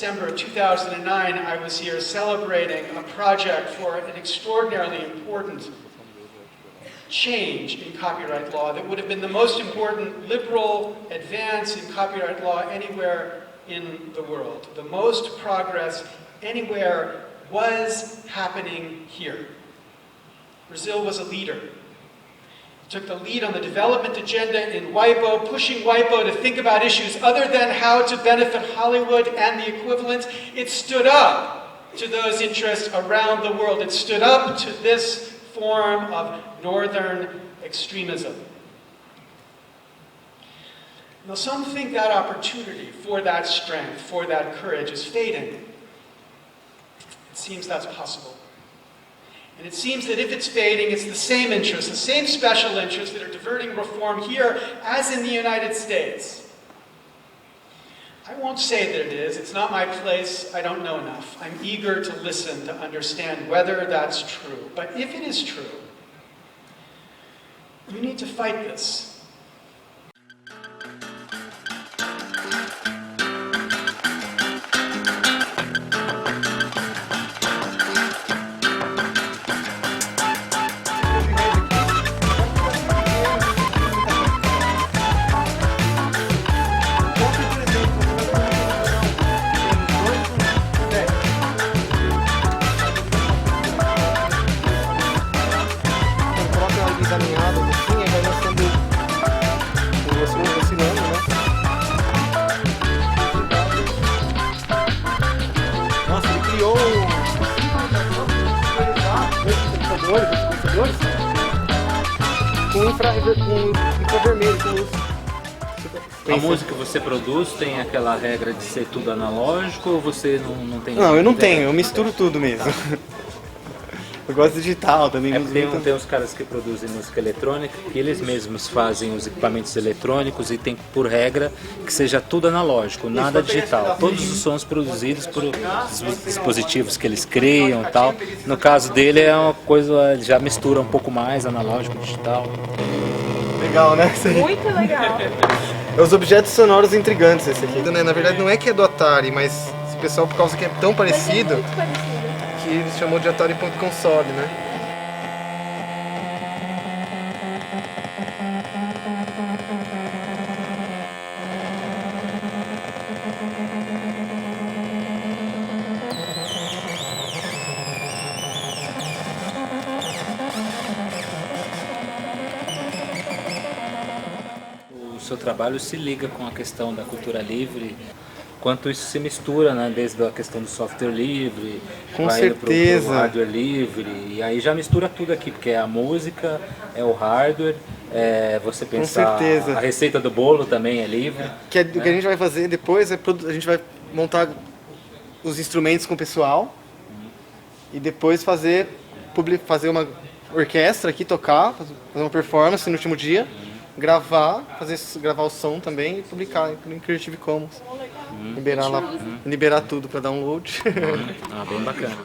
December of 2009, I was here celebrating a project for an extraordinarily important change in copyright law that would have been the most important liberal advance in copyright law anywhere in the world. The most progress anywhere was happening here. Brazil was a leader. It took the lead on the development agenda in WIPO, pushing WIPO to think about issues other than how to benefit Hollywood and the equivalents. It stood up to those interests around the world. It stood up to this form of northern extremism. Now, some think that opportunity for that strength, for that courage is fading. It seems that's possible. And it seems that if it's fading, it's the same interests, the same special interests that are diverting reform here as in the United States. I won't say that it is. It's not my place. I don't know enough. I'm eager to listen to understand whether that's true. But if it is true, you need to fight this. Com infravermelho, com luz. A música que você produz tem aquela regra de ser tudo analógico ou você não tem? Não, eu não tenho, eu misturo tudo mesmo. Eu gosto de digital também. Tem uns caras que produzem música eletrônica que eles mesmos fazem os equipamentos eletrônicos e tem por regra que seja tudo analógico, nada digital. Todos os sons produzidos por dispositivos que eles criam e tal. No caso dele é uma coisa, já mistura um pouco mais analógico e digital. Legal, né? Muito legal. É os objetos sonoros intrigantes esse aqui. Na verdade não é que é do Atari, mas esse pessoal, por causa que é tão parecido, Muito parecido. que ele chamou de Atari.console, né? O seu trabalho se liga com a questão da cultura livre, quanto isso se mistura, né? Desde a questão do software livre, Com vai certeza. pro hardware livre, e aí já mistura tudo aqui, porque é a música, é o hardware, é você pensar, certeza. a receita do bolo também é livre. O que a gente vai fazer depois é a gente vai montar os instrumentos com o pessoal e depois fazer uma orquestra aqui, tocar, fazer uma performance no último dia, gravar o som também e publicar em Creative Commons. Liberar tudo para download. Bem bacana.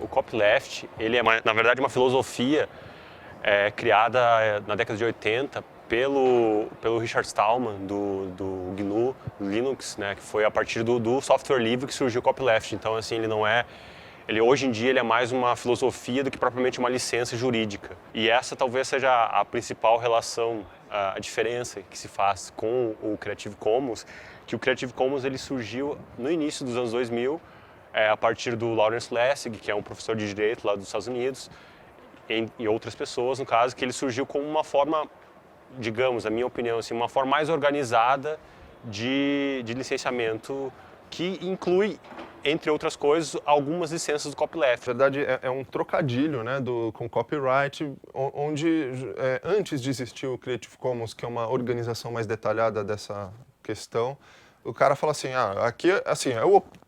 O copyleft, ele é, na verdade, uma filosofia criada na década de 80 pelo Richard Stallman, do GNU, do Linux, né, que foi a partir do software livre que surgiu o copyleft. Então, assim, hoje em dia ele é mais uma filosofia do que propriamente uma licença jurídica. E essa talvez seja a principal relação, a diferença que se faz com o Creative Commons, que o Creative Commons ele surgiu no início dos anos 2000, a partir do Lawrence Lessig, que é um professor de direito lá dos Estados Unidos, e outras pessoas, no caso, que ele surgiu como uma forma, digamos, na minha opinião, assim, uma forma mais organizada de licenciamento que inclui, entre outras coisas, algumas licenças do copyleft. Na verdade, é um trocadilho, né, com copyright, onde antes de existir o Creative Commons, que é uma organização mais detalhada dessa questão, o cara fala assim, aqui, assim,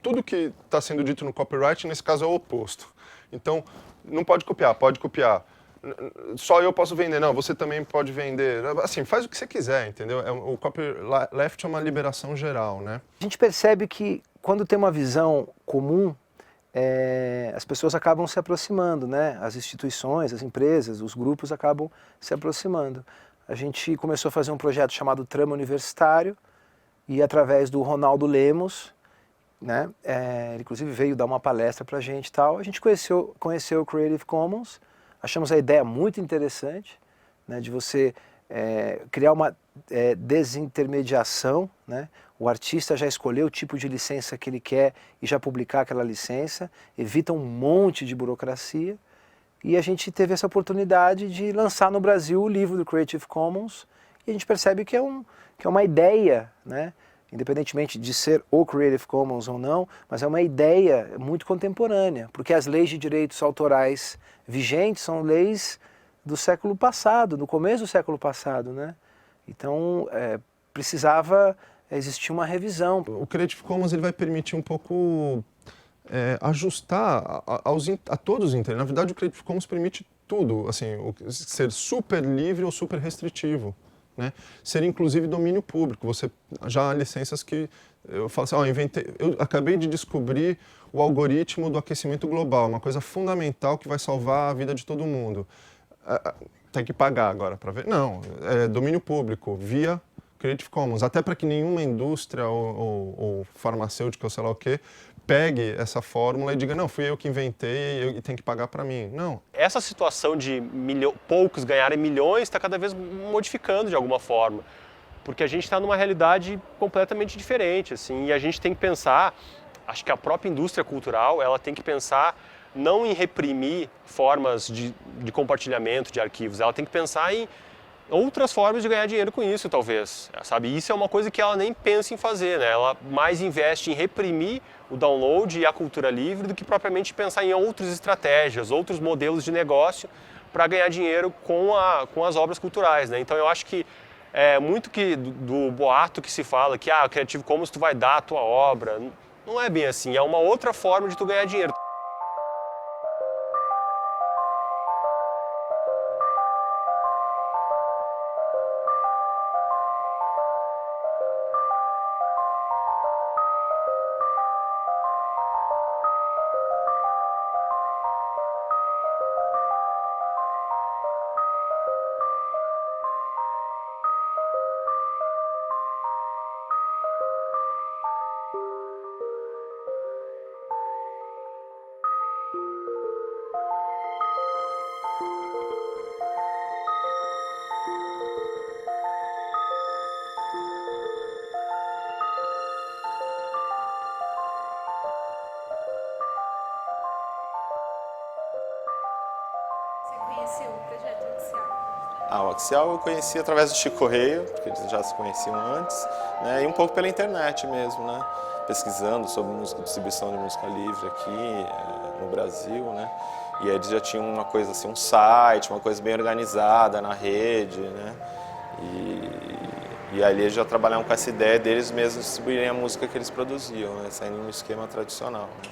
tudo que está sendo dito no copyright, nesse caso, é o oposto. Então, não pode copiar, pode copiar. Só eu posso vender, não, você também pode vender. Assim, faz o que você quiser, entendeu? O copyleft é uma liberação geral, né? A gente percebe que quando tem uma visão comum, as pessoas acabam se aproximando, né? As instituições, as empresas, os grupos acabam se aproximando. A gente começou a fazer um projeto chamado Trama Universitário e através do Ronaldo Lemos, né? Ele inclusive veio dar uma palestra para a gente e tal. A gente conheceu o Creative Commons, achamos a ideia muito interessante, né? De você criar uma desintermediação, né? O artista já escolheu o tipo de licença que ele quer e já publicar aquela licença, evita um monte de burocracia. E a gente teve essa oportunidade de lançar no Brasil o livro do Creative Commons e a gente percebe que é uma ideia, né? Independentemente de ser o Creative Commons ou não, mas é uma ideia muito contemporânea, porque as leis de direitos autorais vigentes são leis do século passado, do começo do século passado, né? Então, precisava existir uma revisão. O Creative Commons ele vai permitir um pouco ajustar a todos os interesses. Na verdade, o Creative Commons permite tudo, assim, ser super livre ou super restritivo, né? Ser inclusive domínio público. Você já há licenças que eu falo assim, eu acabei de descobrir o algoritmo do aquecimento global, uma coisa fundamental que vai salvar a vida de todo mundo. Tem que pagar agora para ver? Não, é domínio público, via Creative Commons, até para que nenhuma indústria ou farmacêutica ou sei lá o quê pegue essa fórmula e diga, não, fui eu que inventei e tem que pagar para mim. Não. Essa situação de poucos ganharem milhões está cada vez modificando de alguma forma, porque a gente está numa realidade completamente diferente, assim, e a gente tem que pensar, acho que a própria indústria cultural, ela tem que pensar não em reprimir formas de compartilhamento de arquivos, ela tem que pensar em outras formas de ganhar dinheiro com isso, talvez, sabe? Isso é uma coisa que ela nem pensa em fazer, né? Ela mais investe em reprimir o download e a cultura livre do que propriamente pensar em outras estratégias, outros modelos de negócio para ganhar dinheiro com as obras culturais, né? Então eu acho que muito do boato que se fala que o Creative Commons tu vai dar a tua obra, não é bem assim, é uma outra forma de tu ganhar dinheiro. Conheceu o projeto Axial? O Axial eu conheci através do Chico Correia, porque eles já se conheciam antes, né, e um pouco pela internet mesmo, né, pesquisando sobre distribuição de música livre aqui no Brasil, né, e aí eles já tinham uma coisa assim, um site, uma coisa bem organizada na rede, né, e ali eles já trabalhavam com essa ideia deles mesmos distribuírem a música que eles produziam, né, saindo no esquema tradicional, né.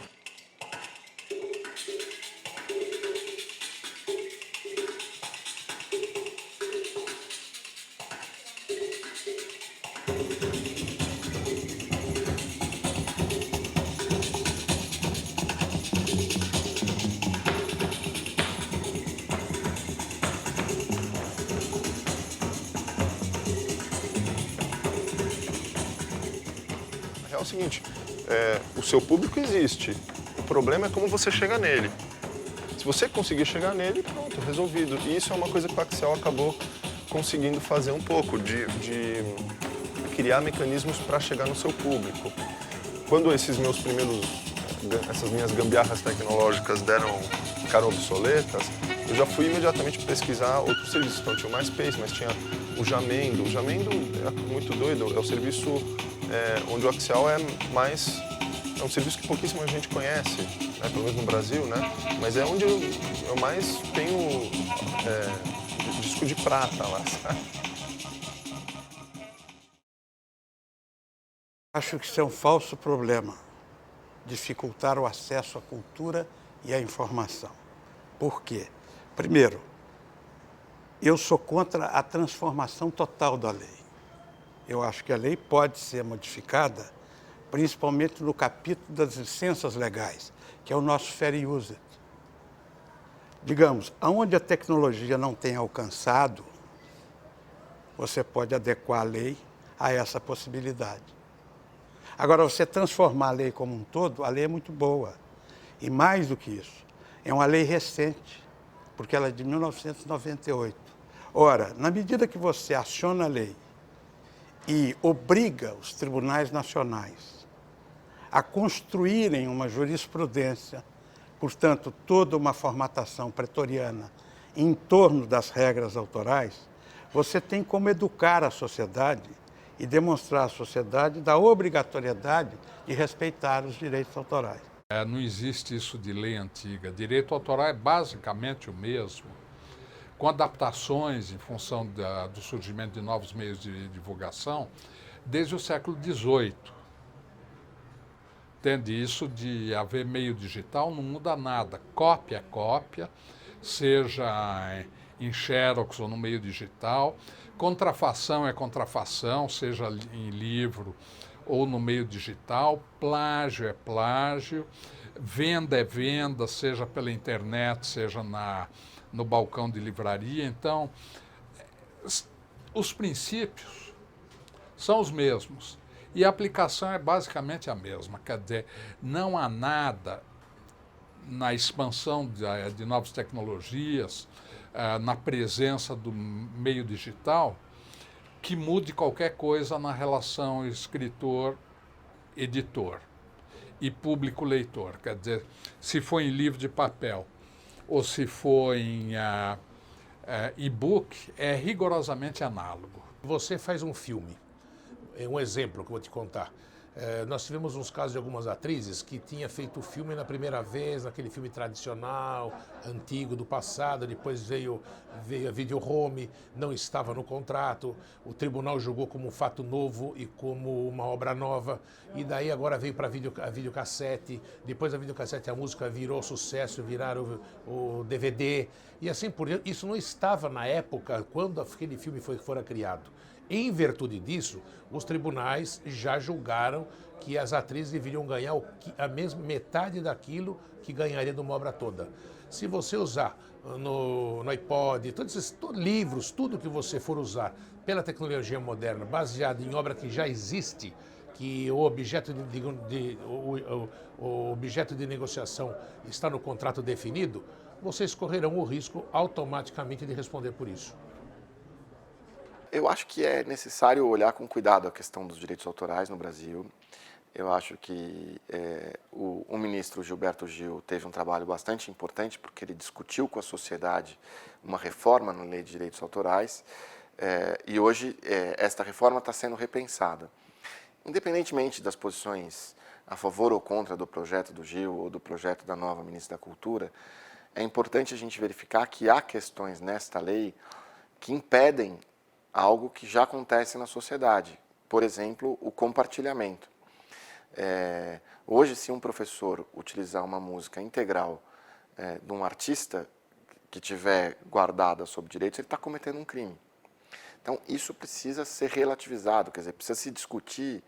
É o seguinte, o seu público existe, o problema é como você chega nele. Se você conseguir chegar nele, pronto, resolvido. E isso é uma coisa que o Axial acabou conseguindo fazer um pouco, de criar mecanismos para chegar no seu público. Quando essas minhas gambiarras tecnológicas ficaram obsoletas, eu já fui imediatamente pesquisar outros serviços. Então tinha o MySpace, mas tinha o Jamendo. O Jamendo é muito doido, é o serviço onde o Axial é um serviço que pouquíssima gente conhece, né, pelo menos no Brasil, né, mas é onde eu mais tenho disco de prata lá, sabe? Acho que isso é um falso problema, dificultar o acesso à cultura e à informação. Por quê? Primeiro, eu sou contra a transformação total da lei. Eu acho que a lei pode ser modificada principalmente no capítulo das licenças legais, que é o nosso fair use. Digamos, aonde a tecnologia não tem alcançado, você pode adequar a lei a essa possibilidade. Agora, você transformar a lei como um todo, a lei é muito boa. E mais do que isso, é uma lei recente, porque ela é de 1998. Ora, na medida que você aciona a lei e obriga os tribunais nacionais a construírem uma jurisprudência, portanto, toda uma formatação pretoriana em torno das regras autorais, você tem como educar a sociedade e demonstrar à sociedade da obrigatoriedade de respeitar os direitos autorais. Não existe isso de lei antiga. Direito autoral é basicamente o mesmo, com adaptações em função do surgimento de novos meios de divulgação, desde o século XVIII. Entende? Isso de haver meio digital não muda nada. Cópia é cópia, seja em xerox ou no meio digital. Contrafação é contrafação, seja em livro ou no meio digital. Plágio é plágio. Venda é venda, seja pela internet, seja no balcão de livraria. Então, os princípios são os mesmos. E a aplicação é basicamente a mesma. Quer dizer, não há nada na expansão de novas tecnologias, na presença do meio digital, que mude qualquer coisa na relação escritor-editor e público-leitor. Quer dizer, se for em livro de papel ou se for em e-book, é rigorosamente análogo. Você faz um filme. Um exemplo que eu vou te contar. Nós tivemos uns casos de algumas atrizes que tinham feito o filme na primeira vez, naquele filme tradicional, antigo, do passado, depois veio a video home, não estava no contrato, o tribunal julgou como um fato novo e como uma obra nova, e daí agora veio para a videocassete, depois da videocassete a música virou sucesso, viraram o DVD, e assim por diante. Isso não estava na época quando aquele filme fora criado. Em virtude disso, os tribunais já julgaram que as atrizes deveriam ganhar a mesma metade daquilo que ganharia de uma obra toda. Se você usar no iPod, todos esses livros, tudo que você for usar pela tecnologia moderna, baseado em obra que já existe, que o objeto o objeto de negociação está no contrato definido, vocês correrão o risco automaticamente de responder por isso. Eu acho que é necessário olhar com cuidado a questão dos direitos autorais no Brasil. Eu acho que o ministro Gilberto Gil teve um trabalho bastante importante, porque ele discutiu com a sociedade uma reforma na Lei de Direitos Autorais, e hoje esta reforma está sendo repensada. Independentemente das posições a favor ou contra do projeto do Gil ou do projeto da nova ministra da Cultura, é importante a gente verificar que há questões nesta lei que impedem algo que já acontece na sociedade. Por exemplo, o compartilhamento. Hoje, se um professor utilizar uma música integral de um artista que tiver guardada sob direitos, ele está cometendo um crime. Então, isso precisa ser relativizado, quer dizer, precisa se discutir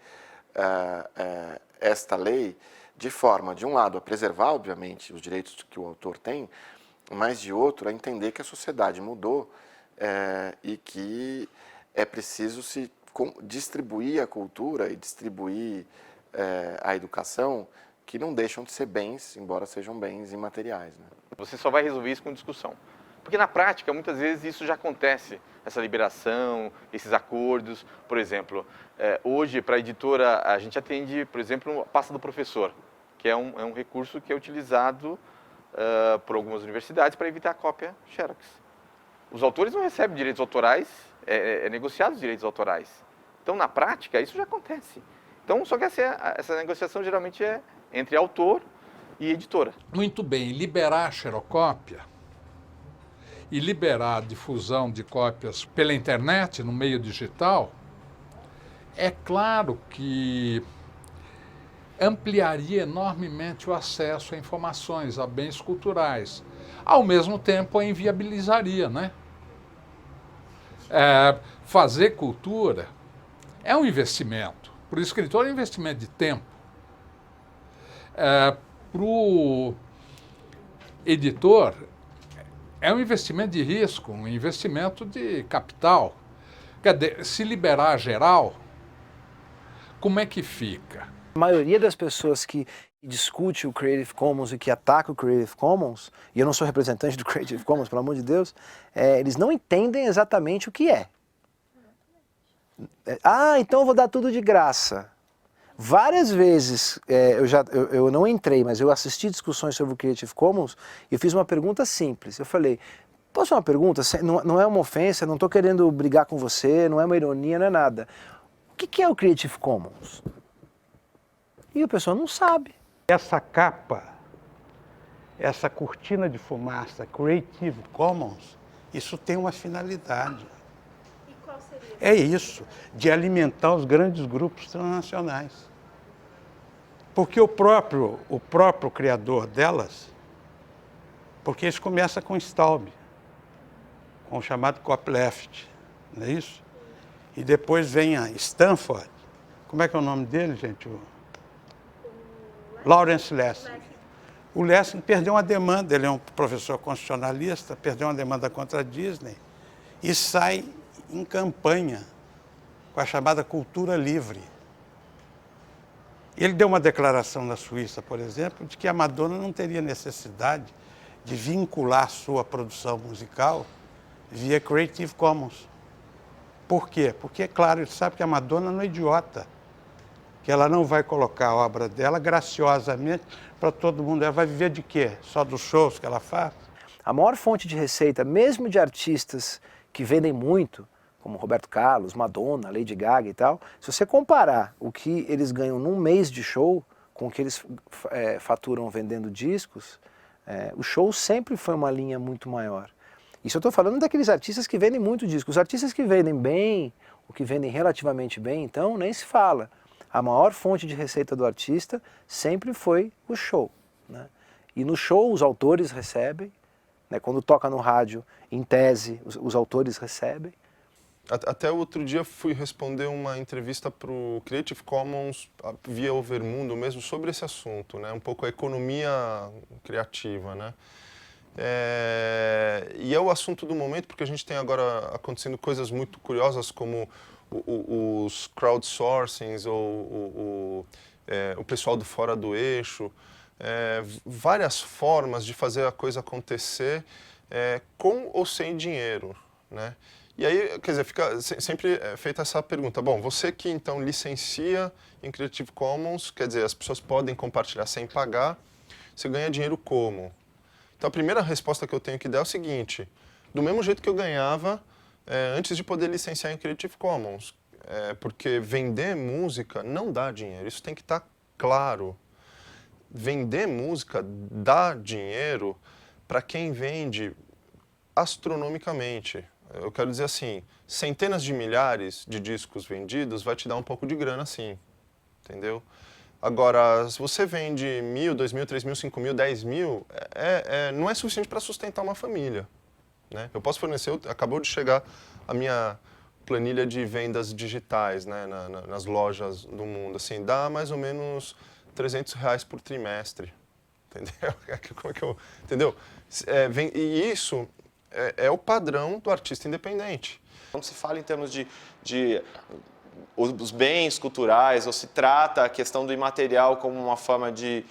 esta lei de forma, de um lado, a preservar, obviamente, os direitos que o autor tem, mas, de outro, a entender que a sociedade mudou e que é preciso se distribuir a cultura e distribuir a educação, que não deixam de ser bens, embora sejam bens imateriais, né? Você só vai resolver isso com discussão. Porque na prática, muitas vezes, isso já acontece, essa liberação, esses acordos. Por exemplo, hoje, para a editora, a gente atende, por exemplo, a pasta do professor, que é um recurso que é utilizado por algumas universidades para evitar a cópia xerox. Os autores não recebem direitos autorais, é negociado os direitos autorais. Então, na prática, isso já acontece. Então, só que essa negociação geralmente é entre autor e editora. Muito bem, liberar a xerocópia e liberar a difusão de cópias pela internet, no meio digital, é claro que ampliaria enormemente o acesso a informações, a bens culturais. Ao mesmo tempo, a inviabilizaria, né? Fazer cultura é um investimento. Para o escritor é um investimento de tempo. Para o editor, é um investimento de risco, um investimento de capital. Quer dizer, se liberar geral, como é que fica? A maioria das pessoas que discute o Creative Commons e que ataca o Creative Commons, e eu não sou representante do Creative Commons, pelo amor de Deus, eles não entendem exatamente o que é. Então eu vou dar tudo de graça. Várias vezes, eu não entrei, mas eu assisti discussões sobre o Creative Commons e eu fiz uma pergunta simples. Eu falei, posso fazer uma pergunta? Não é uma ofensa, não estou querendo brigar com você, não é uma ironia, não é nada. O que é o Creative Commons? E a pessoa não sabe. Essa capa, essa cortina de fumaça, Creative Commons, isso tem uma finalidade. E qual seria? É isso, de alimentar os grandes grupos transnacionais. Porque o próprio criador delas, porque isso começa com Staub, com o chamado copyleft, não é isso? E depois vem a Stanford, como é que é o nome dele, gente? Lawrence Lessig. O Lessig perdeu uma demanda, ele é um professor constitucionalista, perdeu uma demanda contra a Disney e sai em campanha com a chamada cultura livre. Ele deu uma declaração na Suíça, por exemplo, de que a Madonna não teria necessidade de vincular sua produção musical via Creative Commons. Por quê? Porque, é claro, ele sabe que a Madonna não é idiota, que ela não vai colocar a obra dela graciosamente para todo mundo. Ela vai viver de quê? Só dos shows que ela faz? A maior fonte de receita, mesmo de artistas que vendem muito, como Roberto Carlos, Madonna, Lady Gaga e tal, se você comparar o que eles ganham num mês de show com o que eles faturam vendendo discos, o show sempre foi uma linha muito maior. Isso eu estou falando daqueles artistas que vendem muito disco. Os artistas que vendem bem, ou que vendem relativamente bem, então, nem se fala. A maior fonte de receita do artista sempre foi o show, né? E no show os autores recebem, né? Quando toca no rádio, em tese, os autores recebem. Até outro dia fui responder uma entrevista para o Creative Commons via Overmundo mesmo sobre esse assunto, né? Um pouco a economia criativa, né? E é o assunto do momento porque a gente tem agora acontecendo coisas muito curiosas como os crowdsourcings ou o pessoal do fora do eixo, várias formas de fazer a coisa acontecer com ou sem dinheiro, né? E aí, quer dizer, fica sempre feita essa pergunta, bom, você que então licencia em Creative Commons, quer dizer, as pessoas podem compartilhar sem pagar, você ganha dinheiro como? Então a primeira resposta que eu tenho que dar é o seguinte, do mesmo jeito que eu ganhava antes de poder licenciar em Creative Commons, porque vender música não dá dinheiro, isso tem que estar claro. Vender música dá dinheiro para quem vende astronomicamente. Eu quero dizer assim, centenas de milhares de discos vendidos vai te dar um pouco de grana sim, entendeu? Agora, se você vende 1.000, 2.000, 3.000, 5.000, 10.000, não é suficiente para sustentar uma família, né? Eu posso fornecer, acabou de chegar a minha planilha de vendas digitais, né, nas lojas do mundo, assim, dá mais ou menos R$300 por trimestre, entendeu? Como é que eu, entendeu? E isso é o padrão do artista independente. Quando se fala em termos de os bens culturais, ou se trata a questão do imaterial como uma forma de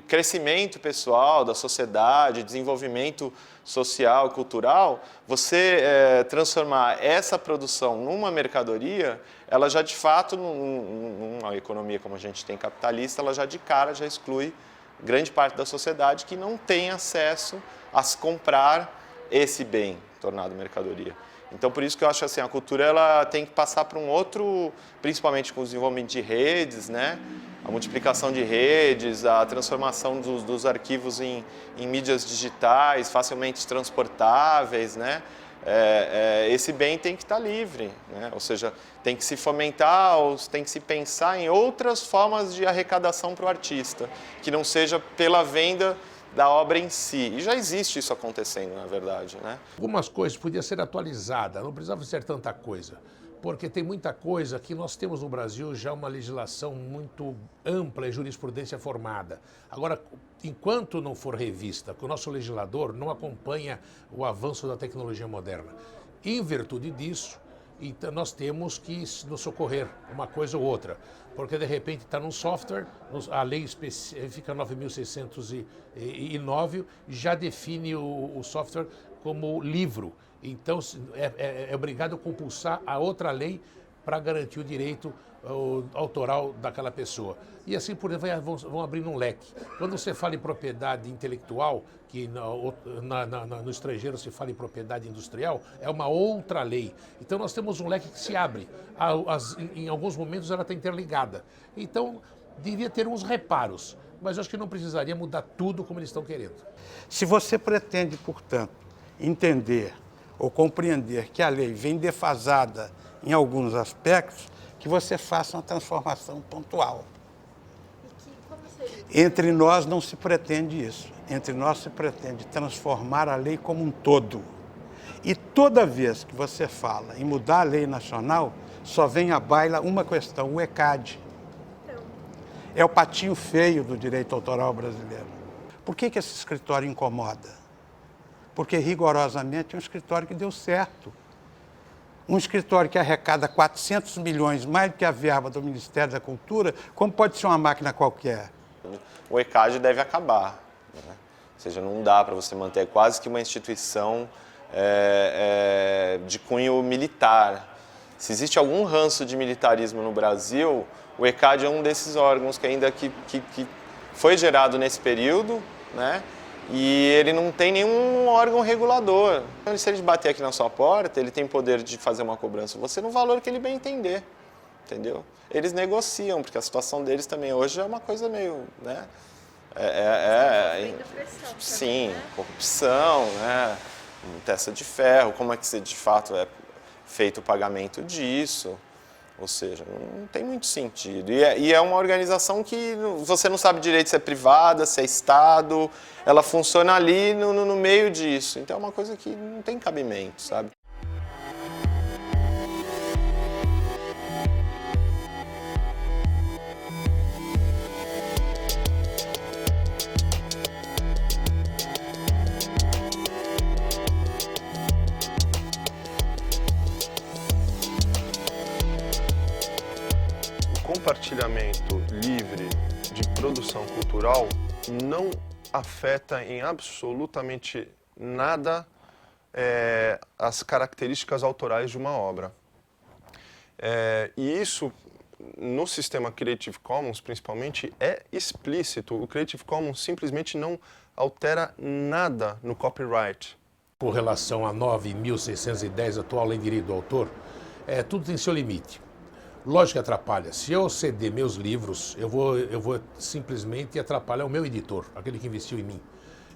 crescimento pessoal da sociedade, desenvolvimento social, cultural, você transformar essa produção numa mercadoria, ela já de fato, numa economia como a gente tem capitalista, ela já de cara já exclui grande parte da sociedade que não tem acesso a se comprar esse bem tornado mercadoria. Então, por isso que eu acho assim, a cultura ela tem que passar para um outro, principalmente com o desenvolvimento de redes, né? A multiplicação de redes, a transformação dos arquivos em mídias digitais, facilmente transportáveis, né? Esse bem tem que estar livre, né? Ou seja, tem que se fomentar, tem que se pensar em outras formas de arrecadação para o artista, que não seja pela venda da obra em si. E já existe isso acontecendo, na verdade, né? Algumas coisas podiam ser atualizadas, não precisava ser tanta coisa. Porque tem muita coisa que nós temos no Brasil já uma legislação muito ampla e jurisprudência formada. Agora, enquanto não for revista, que o nosso legislador não acompanha o avanço da tecnologia moderna. Em virtude disso, então, nós temos que nos socorrer, uma coisa ou outra. Porque, de repente, está num software, a lei específica 9.609 já define o software como livro. Então, é obrigado a compulsar a outra lei para garantir o direito autoral daquela pessoa. E assim por exemplo, vão abrindo um leque. Quando você fala em propriedade intelectual, que no estrangeiro se fala em propriedade industrial, é uma outra lei. Então nós temos um leque que se abre. Em alguns momentos ela está interligada. Então, devia ter uns reparos, mas eu acho que não precisaria mudar tudo como eles estão querendo. Se você pretende, portanto, entender ou compreender que a lei vem defasada em alguns aspectos, que você faça uma transformação pontual. Entre nós não se pretende isso. Entre nós se pretende transformar a lei como um todo. E toda vez que você fala em mudar a lei nacional, só vem à baila uma questão, o ECAD. É o patinho feio do direito autoral brasileiro. Por que esse escritório incomoda? Porque, rigorosamente, é um escritório que deu certo. Um escritório que arrecada 400 milhões, mais do que a verba do Ministério da Cultura, como pode ser uma máquina qualquer? O ECAD deve acabar, né? Ou seja, não dá para você manter quase que uma instituição de cunho militar. Se existe algum ranço de militarismo no Brasil, o ECAD é um desses órgãos que ainda que foi gerado nesse período, né? E ele não tem nenhum órgão regulador. Então, se ele bater aqui na sua porta, ele tem poder de fazer uma cobrança você no valor que ele bem entender, entendeu? Eles negociam, porque a situação deles também hoje é uma coisa meio, né? Sim, corrupção, né? Testa de ferro, como é que de fato é feito o pagamento disso? Ou seja, não tem muito sentido. E é uma organização que você não sabe direito se é privada, se é Estado, ela funciona ali no meio disso. Então é uma coisa que não tem cabimento, sabe? Compartilhamento livre de produção cultural não afeta em absolutamente nada as características autorais de uma obra. E isso, no sistema Creative Commons, principalmente, é explícito. O Creative Commons simplesmente não altera nada no copyright. Com relação a 9.610, atual Lei de Direito do Autor, tudo tem seu limite. Lógico que atrapalha. Se eu ceder meus livros, eu vou simplesmente atrapalhar o meu editor, aquele que investiu em mim.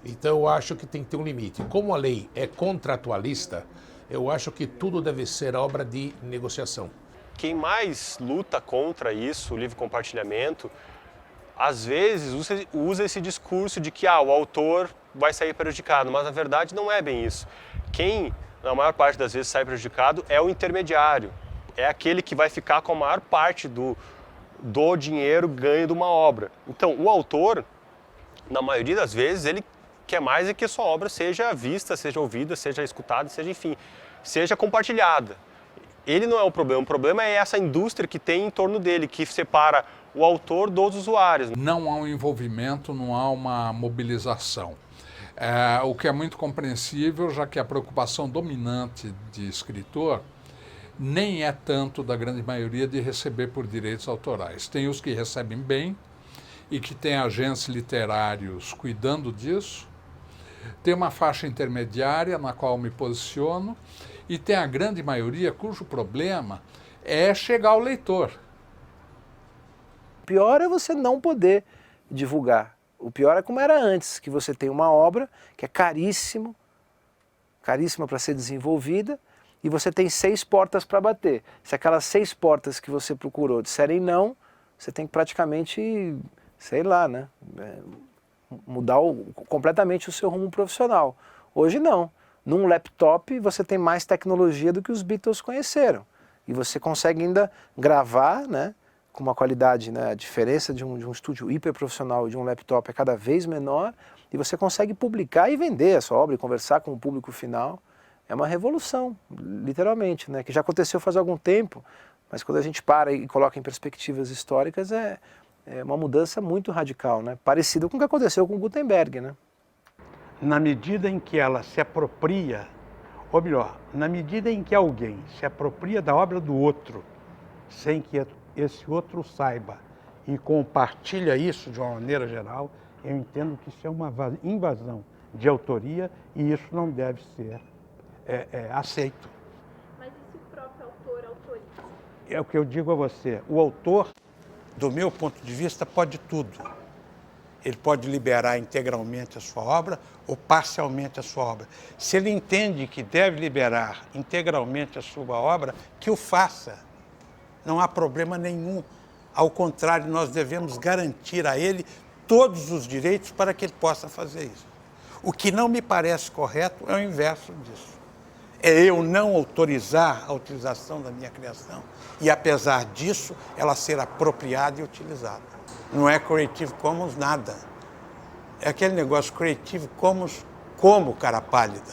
Então eu acho que tem que ter um limite. Como a lei é contratualista, eu acho que tudo deve ser obra de negociação. Quem mais luta contra isso, o livre compartilhamento, às vezes usa esse discurso de que o autor vai sair prejudicado, mas na verdade não é bem isso. Quem, na maior parte das vezes, sai prejudicado é o intermediário. É aquele que vai ficar com a maior parte do dinheiro ganho de uma obra. Então, o autor, na maioria das vezes, ele quer mais é que a sua obra seja vista, seja ouvida, seja escutada, seja compartilhada. Ele não é o problema é essa indústria que tem em torno dele, que separa o autor dos usuários. Não há um envolvimento, não há uma mobilização. O que é muito compreensível, já que a preocupação dominante de escritor nem é tanto da grande maioria de receber por direitos autorais. Tem os que recebem bem e que tem agentes literários cuidando disso. Tem uma faixa intermediária na qual me posiciono e tem a grande maioria cujo problema é chegar ao leitor. O pior é você não poder divulgar. O pior é como era antes, que você tem uma obra que é caríssima para ser desenvolvida, e você tem 6 portas para bater. Se aquelas 6 portas que você procurou disserem não, você tem que praticamente, sei lá, né? mudar completamente o seu rumo profissional. Hoje não. Num laptop você tem mais tecnologia do que os Beatles conheceram. E você consegue ainda gravar, né, com uma qualidade, né, a diferença de um estúdio hiper profissional e de um laptop é cada vez menor, e você consegue publicar e vender a sua obra e conversar com o público final. É uma revolução, literalmente, né, que já aconteceu faz algum tempo, mas quando a gente para e coloca em perspectivas históricas é uma mudança muito radical, né, parecida com o que aconteceu com Gutenberg, né? Na medida em que ela se apropria, ou melhor, na medida em que alguém se apropria da obra do outro, sem que esse outro saiba e compartilha isso de uma maneira geral, eu entendo que isso é uma invasão de autoria e isso não deve ser aceito. Mas e se o próprio autor autoriza? É o que eu digo a você, o autor, do meu ponto de vista, pode tudo. Ele pode liberar integralmente a sua obra ou parcialmente a sua obra. Se ele entende que deve liberar integralmente a sua obra, que o faça. Não há problema nenhum. Ao contrário, nós devemos garantir a ele todos os direitos para que ele possa fazer isso. O que não me parece correto é o inverso disso. É eu não autorizar a utilização da minha criação e, apesar disso, ela ser apropriada e utilizada. Não é Creative Commons nada. É aquele negócio Creative Commons como cara pálida.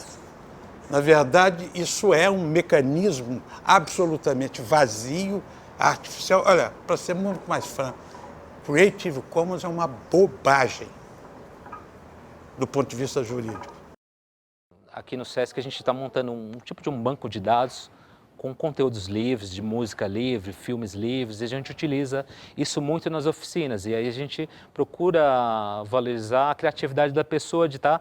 Na verdade, isso é um mecanismo absolutamente vazio, artificial. Olha, para ser muito mais franco, Creative Commons é uma bobagem do ponto de vista jurídico. Aqui no SESC a gente está montando um tipo de um banco de dados com conteúdos livres, de música livre, filmes livres, e a gente utiliza isso muito nas oficinas. E aí a gente procura valorizar a criatividade da pessoa de estar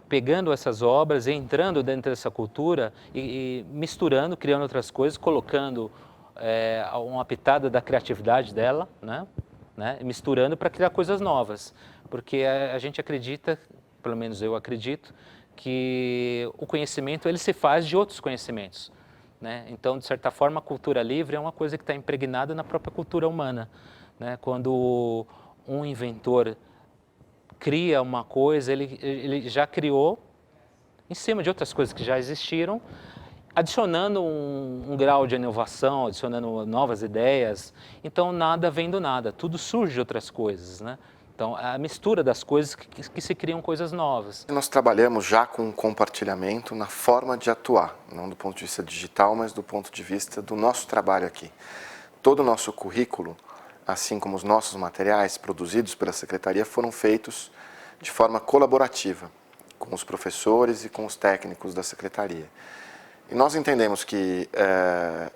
pegando essas obras, entrando dentro dessa cultura e misturando, criando outras coisas, colocando uma pitada da criatividade dela, né, misturando para criar coisas novas. Porque a gente acredita, pelo menos eu acredito, que o conhecimento ele se faz de outros conhecimentos. Né? Então, de certa forma, a cultura livre é uma coisa que está impregnada na própria cultura humana. Né? Quando um inventor cria uma coisa, ele já criou em cima de outras coisas que já existiram, adicionando um grau de inovação, adicionando novas ideias. Então, nada vem do nada, tudo surge de outras coisas. Né? Então, a mistura das coisas que se criam coisas novas. Nós trabalhamos já com compartilhamento na forma de atuar, não do ponto de vista digital, mas do ponto de vista do nosso trabalho aqui. Todo o nosso currículo, assim como os nossos materiais produzidos pela Secretaria, foram feitos de forma colaborativa, com os professores e com os técnicos da Secretaria. E nós entendemos que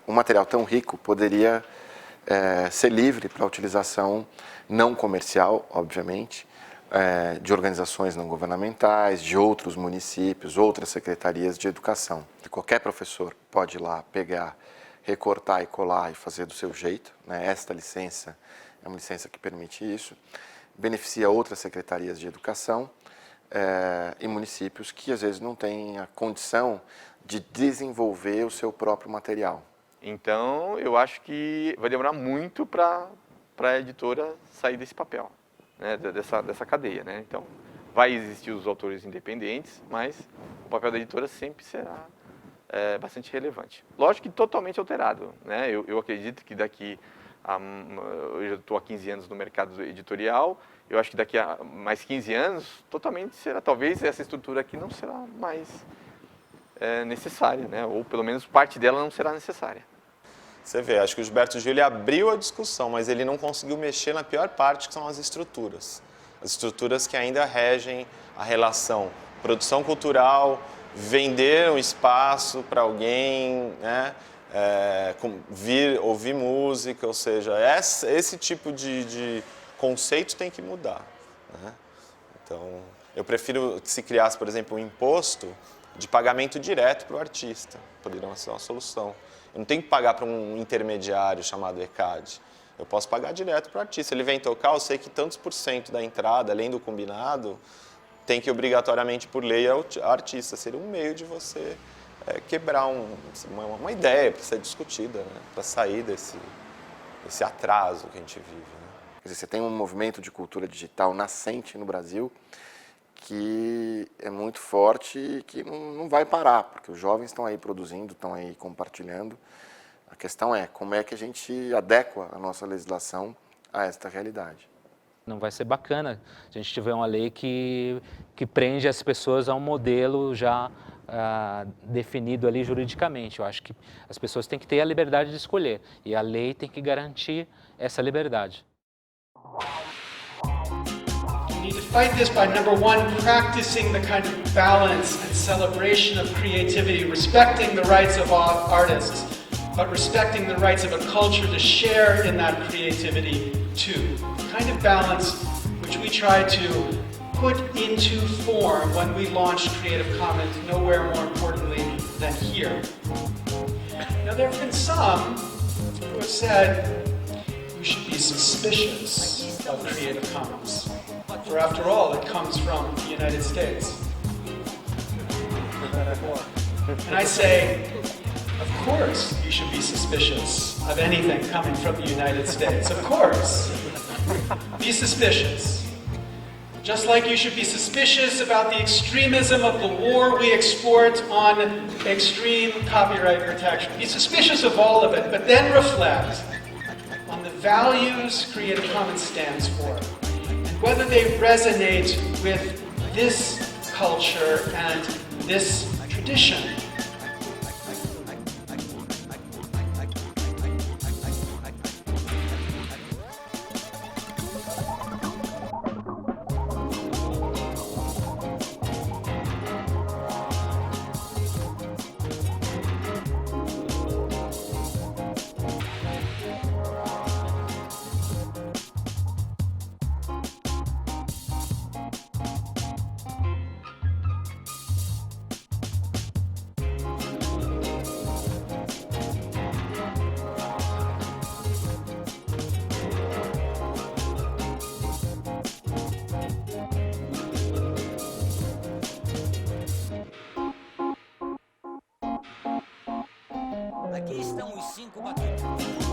um material tão rico poderia ser livre para utilização não comercial, obviamente, de organizações não governamentais, de outros municípios, outras secretarias de educação. Qualquer professor pode ir lá pegar, recortar e colar e fazer do seu jeito. Né? Esta licença é uma licença que permite isso. Beneficia outras secretarias de educação e municípios que às vezes não têm a condição de desenvolver o seu próprio material. Então, eu acho que vai demorar muito para a editora sair desse papel, né, dessa cadeia. Né? Então, vai existir os autores independentes, mas o papel da editora sempre será bastante relevante. Lógico que totalmente alterado. Né? Eu acredito que daqui eu já estou há 15 anos no mercado editorial, eu acho que daqui a mais 15 anos, totalmente será, talvez essa estrutura aqui não será mais necessária, né? Ou pelo menos parte dela não será necessária. Você vê, acho que o Gilberto Gil ele abriu a discussão, mas ele não conseguiu mexer na pior parte, que são as estruturas. As estruturas que ainda regem a relação produção cultural, vender um espaço para alguém, né? Ouvir música, ou seja, esse tipo de conceito tem que mudar. Né? Então, eu prefiro que se criasse, por exemplo, um imposto de pagamento direto para o artista. Poderia ser uma solução. Eu não tenho que pagar para um intermediário chamado ECAD. Eu posso pagar direto para o artista. Ele vem tocar, eu sei que tantos % da entrada, além do combinado, tem que obrigatoriamente, por lei, ao artista. Seria um meio de você quebrar uma ideia para ser discutida, né? Para sair desse atraso que a gente vive. Né? Quer dizer, você tem um movimento de cultura digital nascente no Brasil que é muito forte e que não vai parar, porque os jovens estão aí produzindo, estão aí compartilhando. A questão é como é que a gente adequa a nossa legislação a esta realidade. Não vai ser bacana se a gente tiver uma lei que prende as pessoas a um modelo já definido ali juridicamente. Eu acho que as pessoas têm que ter a liberdade de escolher e a lei tem que garantir essa liberdade. We need to fight this by, number one, practicing the kind of balance and celebration of creativity, respecting the rights of artists, but respecting the rights of a culture to share in that creativity too. The kind of balance which we try to put into form when we launched Creative Commons, nowhere more importantly than here. Now, there have been some who have said we should be suspicious of Creative Commons, for after all, it comes from the United States. And I say, of course you should be suspicious of anything coming from the United States. Of course. Be suspicious. Just like you should be suspicious about the extremism of the war we export on extreme copyright protection. Be suspicious of all of it, but then reflect on the values Creative Commons stands for and whether they resonate with this culture and this tradition. Aqui estão os 5 batuques.